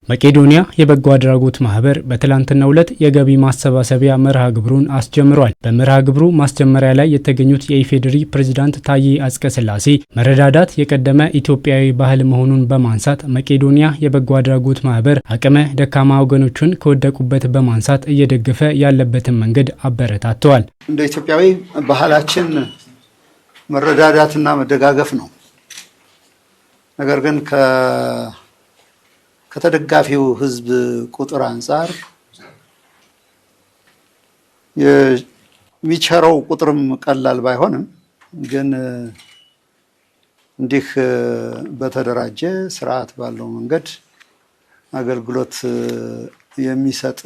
መቄዶንያ የበጎ አድራጎት ማህበር በትላንትናው ዕለት የገቢ ማሰባሰቢያ መርሃ ግብሩን አስጀምሯል። በመርሃ ግብሩ ማስጀመሪያ ላይ የተገኙት የኢፌዴሪ ፕሬዝዳንት ታዬ አጽቀሥላሴ መረዳዳት የቀደመ ኢትዮጵያዊ ባህል መሆኑን በማንሳት መቄዶንያ የበጎ አድራጎት ማህበር አቅመ ደካማ ወገኖችን ከወደቁበት በማንሳት እየደገፈ ያለበትን መንገድ አበረታተዋል። እንደ ኢትዮጵያዊ ባህላችን መረዳዳትና መደጋገፍ ነው። ነገር ግን ከተደጋፊው ህዝብ ቁጥር አንፃር የሚቸረው ቁጥርም ቀላል ባይሆንም ግን እንዲህ በተደራጀ ስርዓት ባለው መንገድ አገልግሎት የሚሰጥ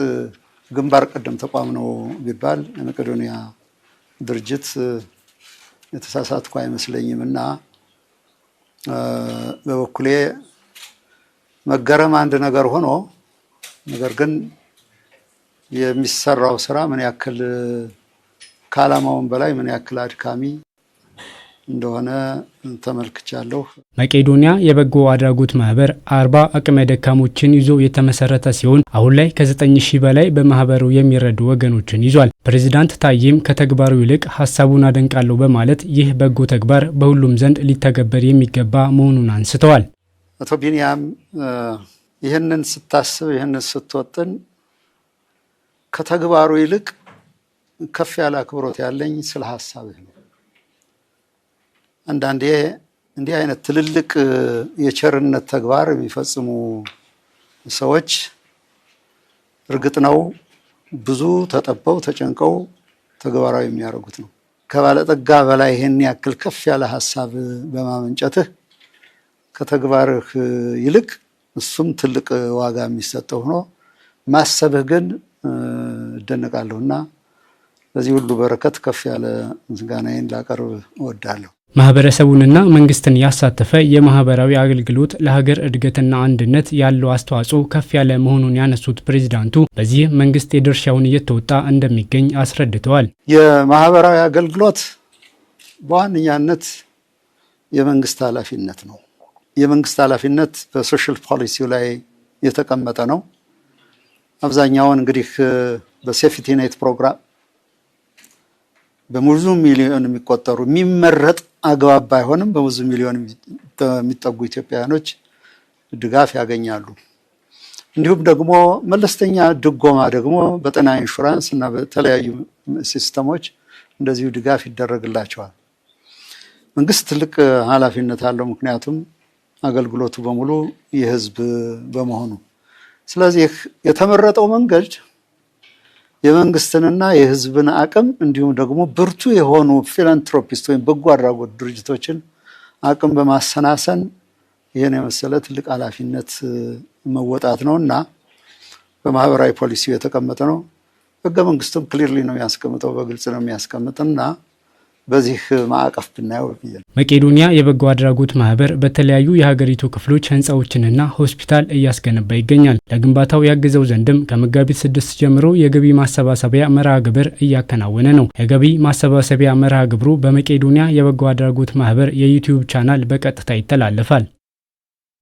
ግንባር ቀደም ተቋም ነው ቢባል የመቄዶንያ ድርጅት የተሳሳትኩ አይመስለኝምና በበኩሌ መገረም አንድ ነገር ሆኖ ነገር ግን የሚሰራው ስራ ምን ያክል ከዓላማውም በላይ ምን ያክል አድካሚ እንደሆነ ተመልክቻለሁ። መቄዶንያ የበጎ አድራጎት ማህበር 40 አቅመ ደካሞችን ይዞ የተመሰረተ ሲሆን አሁን ላይ ከ9000 በላይ በማህበሩ የሚረዱ ወገኖችን ይዟል። ፕሬዝዳንት ታዬም ከተግባሩ ይልቅ ሀሳቡን አደንቃለሁ በማለት ይህ በጎ ተግባር በሁሉም ዘንድ ሊተገበር የሚገባ መሆኑን አንስተዋል። አቶ ቢንያም ይህንን ስታስብ ይህንን ስትወጥን ከተግባሩ ይልቅ ከፍ ያለ አክብሮት ያለኝ ስለ ሀሳብህ ነው። አንዳንዴ እንዲህ አይነት ትልልቅ የቸርነት ተግባር የሚፈጽሙ ሰዎች እርግጥ ነው ብዙ ተጠበው ተጨንቀው ተግባራዊ የሚያደርጉት ነው። ከባለጠጋ በላይ ይሄን ያክል ከፍ ያለ ሀሳብ በማመንጨትህ ከተግባርህ ይልቅ እሱም ትልቅ ዋጋ የሚሰጠው ሆኖ ማሰብህ ግን እደነቃለሁና በዚህ ሁሉ በረከት ከፍ ያለ ምስጋናዬን ላቀርብ እወዳለሁ። ማህበረሰቡንና መንግስትን ያሳተፈ የማህበራዊ አገልግሎት ለሀገር እድገትና አንድነት ያለው አስተዋጽኦ ከፍ ያለ መሆኑን ያነሱት ፕሬዝዳንቱ በዚህ መንግስት የድርሻውን እየተወጣ እንደሚገኝ አስረድተዋል። የማህበራዊ አገልግሎት በዋነኛነት የመንግስት ኃላፊነት ነው። የመንግስት ኃላፊነት በሶሻል ፖሊሲው ላይ የተቀመጠ ነው። አብዛኛውን እንግዲህ በሴፍቲ ኔት ፕሮግራም በብዙ ሚሊዮን የሚቆጠሩ የሚመረጥ አግባብ ባይሆንም በብዙ ሚሊዮን የሚጠጉ ኢትዮጵያውያኖች ድጋፍ ያገኛሉ። እንዲሁም ደግሞ መለስተኛ ድጎማ ደግሞ በጤና ኢንሹራንስ እና በተለያዩ ሲስተሞች እንደዚሁ ድጋፍ ይደረግላቸዋል። መንግስት ትልቅ ኃላፊነት አለው፣ ምክንያቱም አገልግሎቱ በሙሉ የህዝብ በመሆኑ። ስለዚህ የተመረጠው መንገድ የመንግስትንና የህዝብን አቅም እንዲሁም ደግሞ ብርቱ የሆኑ ፊላንትሮፒስት ወይም በጎ አድራጎት ድርጅቶችን አቅም በማሰናሰን ይህን የመሰለ ትልቅ ኃላፊነት መወጣት ነውና በማህበራዊ ፖሊሲው የተቀመጠ ነው። ህገ መንግስቱም ክሊርሊ ነው የሚያስቀምጠው፣ በግልጽ ነው የሚያስቀምጥና በዚህ ማዕቀፍ ብናየው መቄዶንያ የበጎ አድራጎት ማህበር በተለያዩ የሀገሪቱ ክፍሎች ህንፃዎችንና ሆስፒታል እያስገነባ ይገኛል። ለግንባታው ያግዘው ዘንድም ከመጋቢት 6 ጀምሮ የገቢ ማሰባሰቢያ መርሃ ግብር እያከናወነ ነው። የገቢ ማሰባሰቢያ መርሃ ግብሩ በመቄዶንያ የበጎ አድራጎት ማህበር የዩቲዩብ ቻናል በቀጥታ ይተላለፋል።